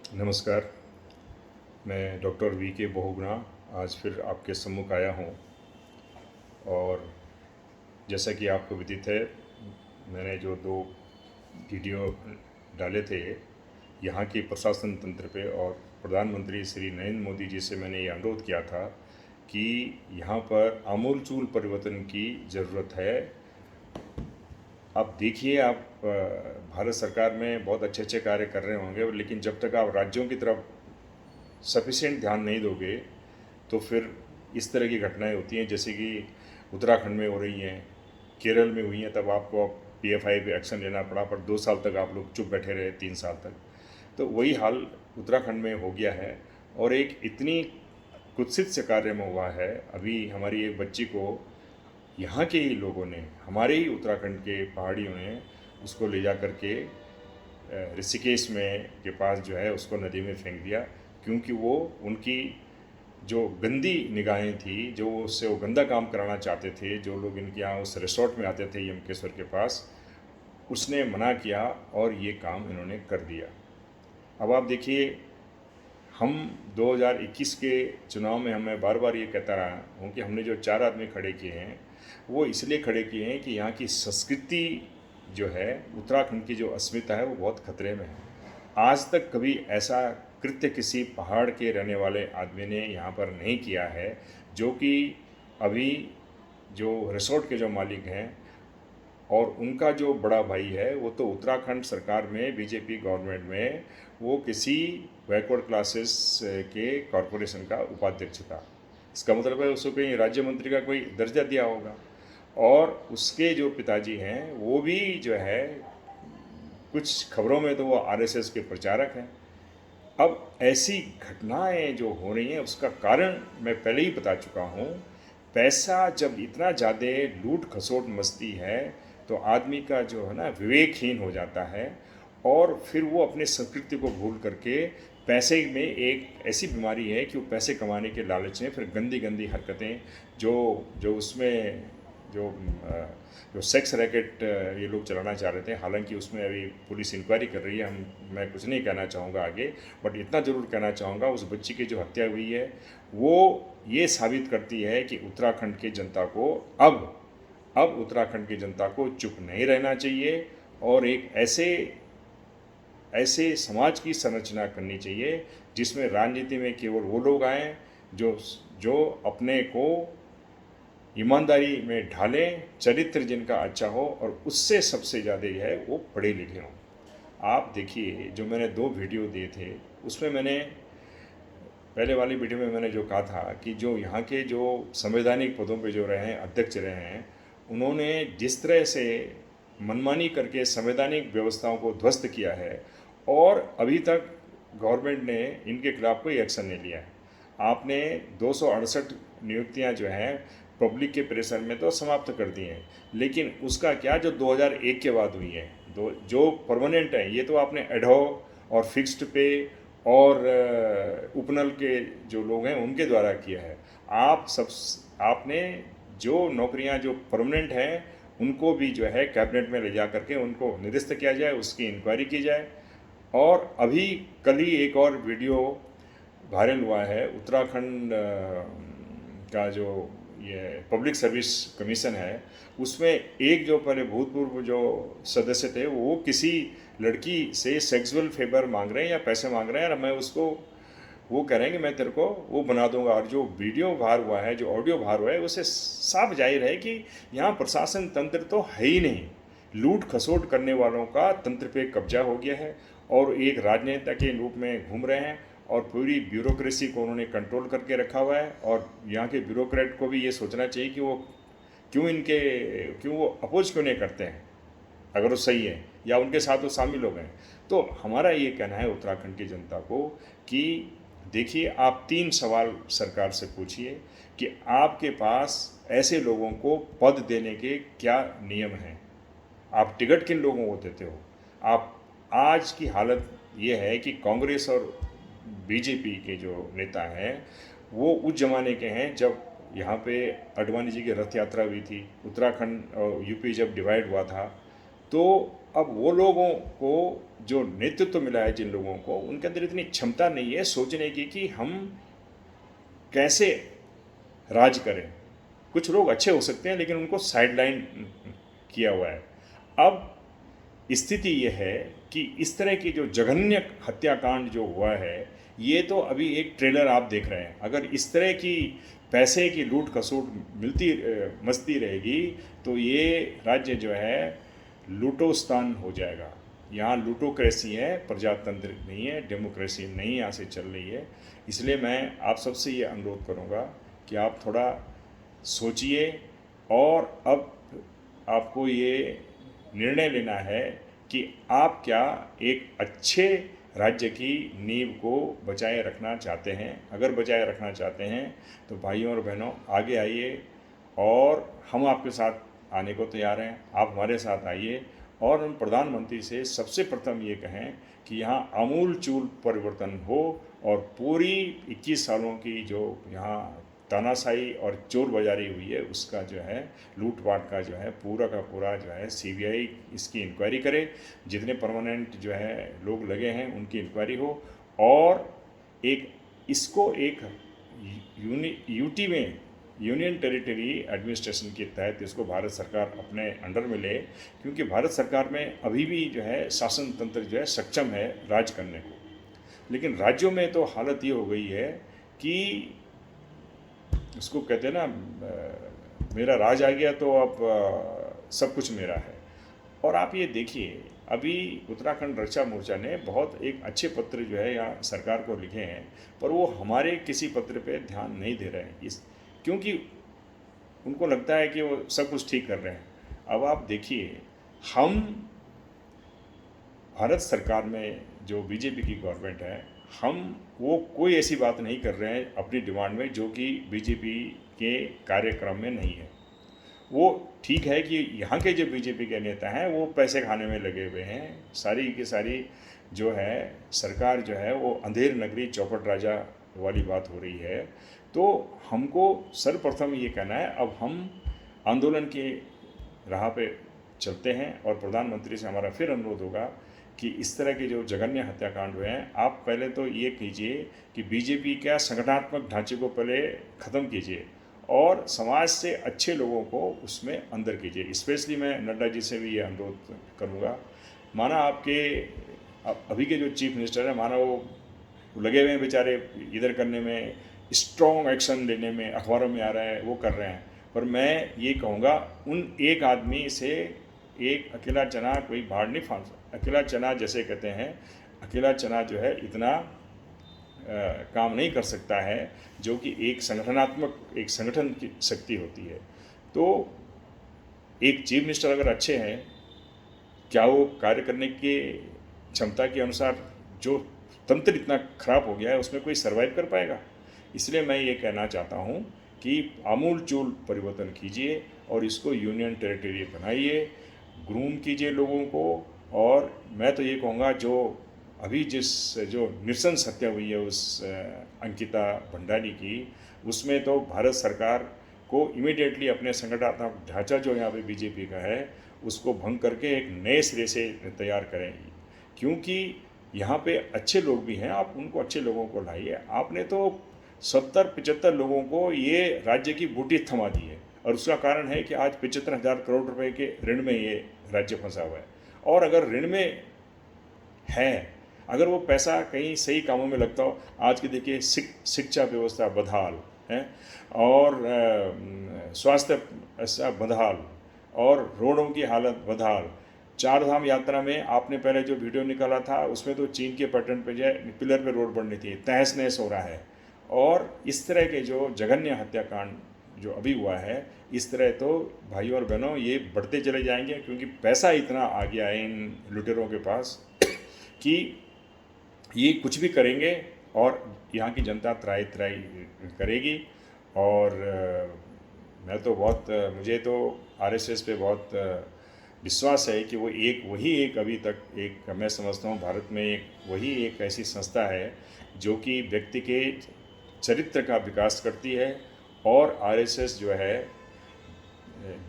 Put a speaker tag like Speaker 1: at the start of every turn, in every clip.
Speaker 1: नमस्कार। मैं doctor V के बहुगुणा आज फिर आपके सम्मुख आया हूँ। और जैसा कि आपको विदित है, मैंने जो दो वीडियो डाले थे यहाँ के प्रशासन तंत्र पे, और प्रधानमंत्री श्री नरेंद्र मोदी जी से मैंने ये अनुरोध किया था कि यहाँ पर आमूलचूल परिवर्तन की ज़रूरत है। आप देखिए, आप भारत सरकार में बहुत अच्छे अच्छे कार्य कर रहे होंगे, लेकिन जब तक आप राज्यों की तरफ सफिशिएंट ध्यान नहीं दोगे तो फिर इस तरह की घटनाएं होती हैं, जैसे कि उत्तराखंड में हो रही हैं, केरल में हुई हैं। तब आपको PFI पे एक्शन लेना पड़ा, पर 2 साल तक आप लोग चुप बैठे रहे, 3 साल तक। तो वही हाल उत्तराखंड में हो गया है। और एक इतनी कुत्सित से कार्य में हुआ है, अभी हमारी एक बच्ची को यहाँ के ही लोगों ने, हमारे ही उत्तराखंड के पहाड़ियों ने उसको ले जा करके ऋषिकेश में के पास जो है उसको नदी में फेंक दिया, क्योंकि वो उनकी जो गंदी निगाहें थी, जो उससे वो गंदा काम कराना चाहते थे, जो लोग इनके यहाँ उस रिसोर्ट में आते थे यमकेश्वर के पास, उसने मना किया और ये काम इन्होंने कर दिया। अब आप देखिए, हम 2021 के चुनाव में मैं बार बार ये कहता रहा हूँ कि हमने जो 4 आदमी खड़े किए हैं वो इसलिए खड़े किए हैं कि यहाँ की संस्कृति जो है, उत्तराखंड की जो अस्मिता है, वो बहुत खतरे में है। आज तक कभी ऐसा कृत्य किसी पहाड़ के रहने वाले आदमी ने यहाँ पर नहीं किया है, जो कि अभी जो रिसोर्ट के जो मालिक हैं और उनका जो बड़ा भाई है, वो तो उत्तराखंड सरकार में, बीजेपी गवर्नमेंट में, वो किसी बैकवर्ड क्लासेस के कॉरपोरेशन का उपाध्यक्ष था। इसका मतलब है उसको कहीं राज्य मंत्री का कोई दर्जा दिया होगा। और उसके जो पिताजी हैं वो भी जो है, कुछ खबरों में तो वो RSS के प्रचारक हैं। अब ऐसी घटनाएं जो हो रही हैं उसका कारण मैं पहले ही बता चुका हूँ। पैसा जब इतना ज़्यादा लूट खसोट मस्ती है तो आदमी का जो है ना, विवेकहीन हो जाता है, और फिर वो अपने संस्कृति को भूल करके, पैसे में एक ऐसी बीमारी है कि वो पैसे कमाने के लालच में फिर गंदी गंदी हरकतें, जो जो उसमें जो जो सेक्स रैकेट ये लोग चलाना चाह रहे थे, हालांकि उसमें अभी पुलिस इंक्वायरी कर रही है। मैं कुछ नहीं कहना चाहूँगा आगे, बट इतना ज़रूर कहना चाहूँगा, उस बच्ची की जो हत्या हुई है वो ये साबित करती है कि उत्तराखंड की जनता को अब उत्तराखंड की जनता को चुप नहीं रहना चाहिए, और एक ऐसे ऐसे समाज की संरचना करनी चाहिए जिसमें राजनीति में केवल वो लोग आएँ जो जो अपने को ईमानदारी में ढालें, चरित्र जिनका अच्छा हो, और उससे सबसे ज़्यादा है वो पढ़े लिखे हों। आप देखिए, जो मैंने 2 वीडियो दिए थे उसमें मैंने पहले वाली वीडियो में मैंने जो कहा था कि जो यहाँ के जो संवैधानिक पदों पे जो रहे हैं, अध्यक्ष रहे हैं, उन्होंने जिस तरह से मनमानी करके संवैधानिक व्यवस्थाओं को ध्वस्त किया है, और अभी तक गवर्नमेंट ने इनके खिलाफ कोई एक्शन नहीं लिया है। आपने 268 नियुक्तियाँ जो हैं पब्लिक के प्रेशर में तो समाप्त कर दी हैं, लेकिन उसका क्या, जो 2001 के बाद हुई है, जो परमानेंट है, ये तो आपने एडहॉक और फिक्स्ड पे और उपनल के जो लोग हैं उनके द्वारा किया है। आपने जो नौकरियां जो परमानेंट हैं उनको भी जो है कैबिनेट में ले जा करके उनको निरस्त किया जाए, उसकी इंक्वायरी की जाए। और अभी कल ही एक और वीडियो वायरल हुआ है, उत्तराखंड का जो ये पब्लिक सर्विस कमीशन है, उसमें एक जो पहले भूतपूर्व जो सदस्य थे वो किसी लड़की से सेक्सुअल फेवर मांग रहे हैं या पैसे मांग रहे हैं, और मैं उसको, वो कह रहे हैं कि मैं तेरे को वो बना दूंगा। और जो वीडियो बाहर हुआ है, जो ऑडियो बाहर हुआ है, उससे साफ जाहिर है कि यहाँ प्रशासन तंत्र तो है ही नहीं, लूट खसोट करने वालों का तंत्र पे कब्जा हो गया है, और एक राजनेता के रूप में घूम रहे हैं, और पूरी ब्यूरोक्रेसी को उन्होंने कंट्रोल करके रखा हुआ है। और यहाँ के ब्यूरोक्रेट को भी ये सोचना चाहिए कि वो क्यों वो अपोज क्यों नहीं करते हैं, अगर वो सही है या उनके साथ वो शामिल हो गए। तो हमारा ये कहना है उत्तराखंड की जनता को कि देखिए, आप 3 सवाल सरकार से पूछिए कि आपके पास ऐसे लोगों को पद देने के क्या नियम हैं, आप टिकट किन लोगों को देते हो। आप, आज की हालत ये है कि कांग्रेस और बीजेपी के जो नेता हैं वो उस जमाने के हैं जब यहाँ पे अडवाणी जी की रथ यात्रा हुई थी, उत्तराखंड और यूपी जब डिवाइड हुआ था, तो अब वो लोगों को जो नेतृत्व मिला है, जिन लोगों को, उनके अंदर इतनी क्षमता नहीं है सोचने की कि हम कैसे राज करें। कुछ लोग अच्छे हो सकते हैं लेकिन उनको साइडलाइन किया हुआ है। अब स्थिति यह है कि इस तरह की जो जघन्य हत्याकांड जो हुआ है, ये तो अभी एक ट्रेलर आप देख रहे हैं। अगर इस तरह की पैसे की लूट खसोट मिलती मचती रहेगी तो ये राज्य जो है लूटोस्तान हो जाएगा। यहाँ लूटोक्रेसी है, प्रजातंत्र नहीं है, डेमोक्रेसी नहीं यहाँ से चल रही है। इसलिए मैं आप सबसे ये अनुरोध करूँगा कि आप थोड़ा सोचिए और अब आपको ये निर्णय लेना है कि आप क्या एक अच्छे राज्य की नींव को बचाए रखना चाहते हैं। अगर बचाए रखना चाहते हैं तो भाइयों और बहनों आगे आइए और हम आपके साथ आने को तैयार हैं। आप हमारे साथ आइए और हम प्रधानमंत्री से सबसे प्रथम ये कहें कि यहाँ आमूल चूल परिवर्तन हो और पूरी 21 सालों की जो यहाँ तानाशाही और चोर बाजारी हुई है उसका जो है लूटपाट का जो है पूरा का पूरा जो है सीबीआई इसकी इंक्वायरी करे। जितने परमानेंट जो है लोग लगे हैं उनकी इंक्वायरी हो और एक इसको एक यूटी में यूनियन टेरिटरी एडमिनिस्ट्रेशन के तहत इसको भारत सरकार अपने अंडर में ले, क्योंकि भारत सरकार में अभी भी जो है शासन तंत्र जो है सक्षम है राज करने को। लेकिन राज्यों में तो हालत ये हो गई है कि उसको कहते हैं ना, मेरा राज आ गया तो अब सब कुछ मेरा है। और आप ये देखिए अभी उत्तराखंड रक्षा मोर्चा ने बहुत एक अच्छे पत्र जो है यहाँ सरकार को लिखे हैं, पर वो हमारे किसी पत्र पे ध्यान नहीं दे रहे हैं क्योंकि उनको लगता है कि वो सब कुछ ठीक कर रहे हैं। अब आप देखिए, हम भारत सरकार में जो बीजेपी की गवर्नमेंट है, हम वो कोई ऐसी बात नहीं कर रहे हैं अपनी डिमांड में जो कि बीजेपी के कार्यक्रम में नहीं है। वो ठीक है कि यहाँ के जो बीजेपी के नेता हैं वो पैसे खाने में लगे हुए हैं। सारी की सारी जो है सरकार जो है वो अंधेर नगरी चौपट राजा वाली बात हो रही है। तो हमको सर्वप्रथम ये कहना है, अब हम आंदोलन की राह पे चलते हैं और प्रधानमंत्री से हमारा फिर अनुरोध होगा कि इस तरह के जो जघन्य हत्याकांड हुए हैं, आप पहले तो ये कीजिए कि बीजेपी का संगठनात्मक ढांचे को पहले ख़त्म कीजिए और समाज से अच्छे लोगों को उसमें अंदर कीजिए। स्पेशली मैं नड्डा जी से भी ये अनुरोध करूँगा। माना आपके अभी के जो चीफ मिनिस्टर हैं, माना वो लगे हुए हैं बेचारे इधर करने में, स्ट्रॉन्ग एक्शन लेने में, अखबारों में आ रहा है वो कर रहे हैं, पर मैं ये कहूँगा उन एक आदमी से एक अकेला चना कोई भाड़ नहीं फाड़ सकता। अकेला चना जैसे कहते हैं, अकेला चना जो है इतना काम नहीं कर सकता है जो कि एक संगठनात्मक एक संगठन की शक्ति होती है। तो एक चीफ मिनिस्टर अगर अच्छे हैं, क्या वो कार्य करने की क्षमता के अनुसार जो तंत्र इतना खराब हो गया है उसमें कोई सर्वाइव कर पाएगा? इसलिए मैं ये कहना चाहता हूँ कि आमूल चूल परिवर्तन कीजिए और इसको यूनियन टेरिटरी बनाइए, ग्रूम कीजिए लोगों को। और मैं तो ये कहूँगा जो अभी जो नृशंस हत्या हुई है उस अंकिता भंडारी की, उसमें तो भारत सरकार को इमीडिएटली अपने संगठनात्मक ढांचा जो यहाँ पे बीजेपी का है उसको भंग करके एक नए सिरे से तैयार करें, क्योंकि यहाँ पे अच्छे लोग भी हैं। आप उनको अच्छे लोगों को लाइए। आपने तो 70-75 लोगों को ये राज्य की बूटी थमा दी है और उसका कारण है कि आज 75,000 करोड़ रुपए के ऋण में ये राज्य फंसा हुआ है। और अगर ऋण में है, अगर वो पैसा कहीं सही कामों में लगता हो, आज की देखिए शिक्षा व्यवस्था बदहाल है और स्वास्थ्य बदहाल और रोडों की हालत बदहाल। 4 धाम यात्रा में आपने पहले जो वीडियो निकाला था उसमें तो चीन के पैटर्न पे जो पिलर पे रोड बननी थी, तहस नहस हो रहा है। और इस तरह के जो जघन्य हत्याकांड जो अभी हुआ है, इस तरह तो भाइयों और बहनों ये बढ़ते चले जाएंगे, क्योंकि पैसा इतना आ गया है इन लुटेरों के पास कि ये कुछ भी करेंगे और यहाँ की जनता त्राही करेगी। और मैं तो मुझे तो आरएसएस पे बहुत विश्वास है कि वो वही एक अभी तक एक मैं समझता हूँ भारत में वही एक ऐसी संस्था है जो कि व्यक्ति के चरित्र का विकास करती है। और आरएसएस जो है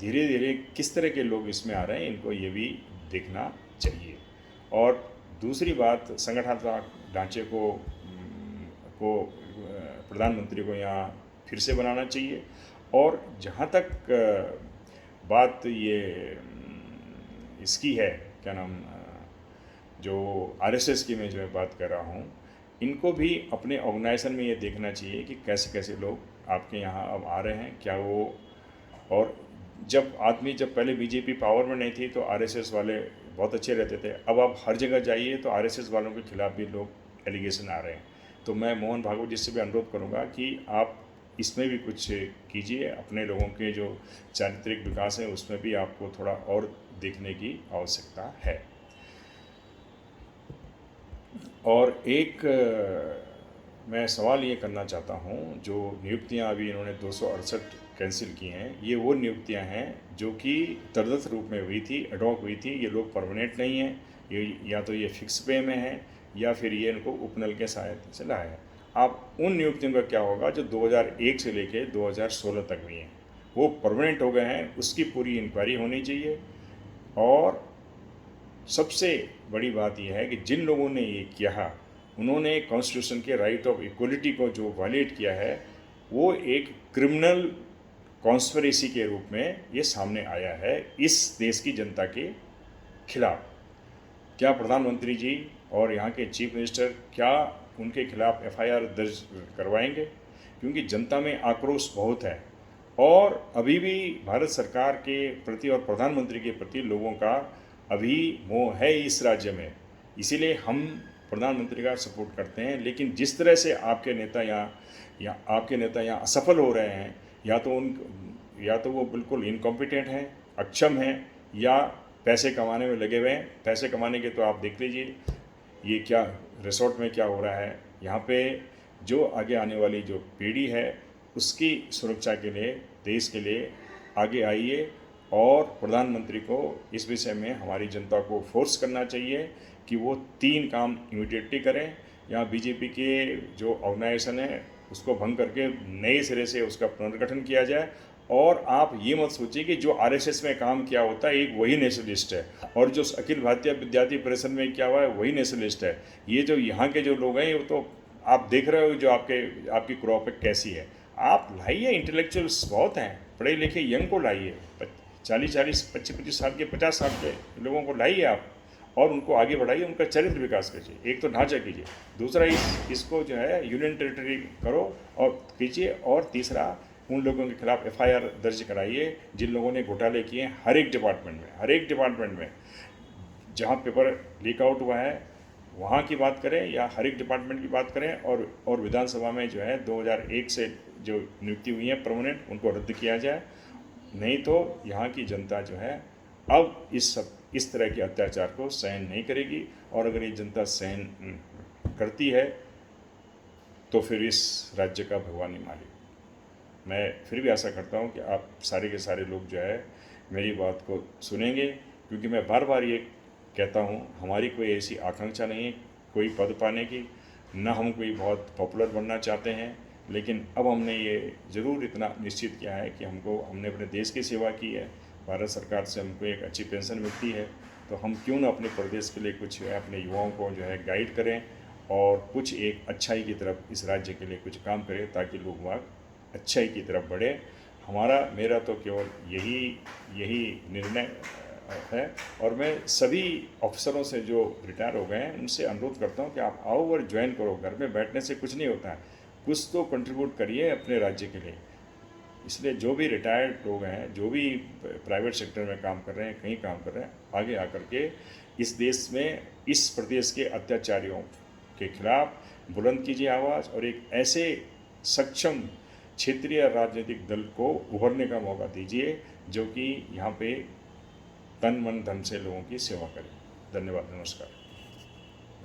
Speaker 1: धीरे धीरे किस तरह के लोग इसमें आ रहे हैं इनको ये भी देखना चाहिए। और दूसरी बात, संगठनात्मक ढांचे प्रधानमंत्री को यहाँ फिर से बनाना चाहिए। और जहाँ तक बात ये इसकी है, क्या नाम, जो आरएसएस की मैं जो है बात कर रहा हूँ, इनको भी अपने ऑर्गेनाइजेशन में ये देखना चाहिए कि कैसे कैसे लोग आपके यहाँ अब आ रहे हैं, क्या वो। और जब पहले बीजेपी पावर में नहीं थी तो आरएसएस वाले बहुत अच्छे रहते थे, अब आप हर जगह जाइए तो आरएसएस वालों के खिलाफ भी लोग एलिगेशन आ रहे हैं। तो मैं मोहन भागवत जी से भी अनुरोध करूंगा कि आप इसमें भी कुछ कीजिए, अपने लोगों के जो चारित्रिक विकास है उसमें भी आपको थोड़ा और देखने की आवश्यकता है। और एक मैं सवाल ये करना चाहता हूँ, जो नियुक्तियाँ अभी इन्होंने 268 कैंसिल की हैं, ये वो नियुक्तियाँ हैं जो कि तदर्थ रूप में हुई थी, एडॉक हुई थी। ये लोग परमानेंट नहीं हैं, ये या तो ये फिक्स पे में है या फिर ये इनको उपनल के सहायता से लाया है। अब उन नियुक्तियों का क्या होगा जो 2001 से लेके 2016 तक हुई हैं, वो परमानेंट हो गए हैं, उसकी पूरी इंक्वायरी होनी चाहिए। और सबसे बड़ी बात यह है कि जिन लोगों ने ये किया, उन्होंने कॉन्स्टिट्यूशन के राइट ऑफ इक्वलिटी को जो वायलेट किया है, वो एक क्रिमिनल कॉन्स्पिरेसी के रूप में ये सामने आया है इस देश की जनता के खिलाफ। क्या प्रधानमंत्री जी और यहाँ के चीफ मिनिस्टर क्या उनके खिलाफ एफआईआर दर्ज करवाएंगे? क्योंकि जनता में आक्रोश बहुत है और अभी भी भारत सरकार के प्रति और प्रधानमंत्री के प्रति लोगों का अभी मोह है इस राज्य में। इसीलिए हम प्रधानमंत्री का सपोर्ट करते हैं। लेकिन जिस तरह से आपके नेता यहाँ असफल हो रहे हैं, या तो वो बिल्कुल इनकॉम्पिटेंट हैं, अक्षम हैं, या पैसे कमाने में लगे हुए हैं। पैसे कमाने के तो आप देख लीजिए ये क्या रिसोर्ट में क्या हो रहा है। यहाँ पे जो आगे आने वाली जो पीढ़ी है उसकी सुरक्षा के लिए, देश के लिए आगे आइए। और प्रधानमंत्री को इस विषय में हमारी जनता को फोर्स करना चाहिए कि वो 3 काम इमीडिएटली करें। यहाँ बीजेपी के जो ऑर्गेनाइजेशन है उसको भंग करके नए सिरे से उसका पुनर्गठन किया जाए। और आप ये मत सोचिए कि जो आरएसएस में काम किया होता है एक वही नेशनलिस्ट है, और जो अखिल भारतीय विद्यार्थी परिषद में क्या हुआ है वही नेशनलिस्ट है। ये जो यहाँ के जो लोग हैं वो तो आप देख रहे हो जो आपकी क्रॉप कैसी है। आप लाइए, इंटेलेक्चुअल्स बहुत हैं, पढ़े लिखे यंग को लाइए, 40-40, 25-25 साल के, 50 साल के लोगों को लाइए आप, और उनको आगे बढ़ाइए, उनका चरित्र विकास कीजिए। एक तो ढांचा कीजिए, दूसरा इसको जो है यूनियन टेरिटरी करो और कीजिए, और तीसरा उन लोगों के खिलाफ एफआईआर दर्ज कराइए जिन लोगों ने घोटाले किए हैं हर एक डिपार्टमेंट में। जहाँ पेपर लीक आउट हुआ है वहाँ की बात करें या हर एक डिपार्टमेंट की बात करें। और विधानसभा में जो है 2001 से जो नियुक्ति हुई है परमानेंट, उनको रद्द किया जाए। नहीं तो यहाँ की जनता जो है अब इस तरह के अत्याचार को सहन नहीं करेगी। और अगर ये जनता सहन करती है तो फिर इस राज्य का भगवान ही मालिक। मैं फिर भी आशा करता हूँ कि आप सारे के सारे लोग जो है मेरी बात को सुनेंगे, क्योंकि मैं बार बार ये कहता हूँ हमारी कोई ऐसी आकांक्षा नहीं है कोई पद पाने की, न हम कोई बहुत पॉपुलर बनना चाहते हैं। लेकिन अब हमने ये ज़रूर इतना निश्चित किया है कि हमने अपने देश की सेवा की है, भारत सरकार से हमको एक अच्छी पेंशन मिलती है, तो हम क्यों ना अपने प्रदेश के लिए कुछ अपने युवाओं को जो है गाइड करें और कुछ एक अच्छाई की तरफ इस राज्य के लिए कुछ काम करें, ताकि लोग वहाँ अच्छाई की तरफ बढ़े। मेरा तो केवल यही निर्णय है। और मैं सभी अफसरों से जो रिटायर हो गए हैं उनसे अनुरोध करता हूं कि आप आओ और ज्वाइन करो। घर में बैठने से कुछ नहीं होता है, कुछ तो कंट्रीब्यूट करिए अपने राज्य के लिए। इसलिए जो भी रिटायर्ड लोग हैं, जो भी प्राइवेट सेक्टर में काम कर रहे हैं, कहीं काम कर रहे हैं, आगे आकर के इस देश में इस प्रदेश के अत्याचारियों के खिलाफ बुलंद कीजिए आवाज़, और एक ऐसे सक्षम क्षेत्रीय राजनीतिक दल को उभरने का मौका दीजिए जो कि यहाँ पे तन मन धन से लोगों की सेवा करे। धन्यवाद, नमस्कार।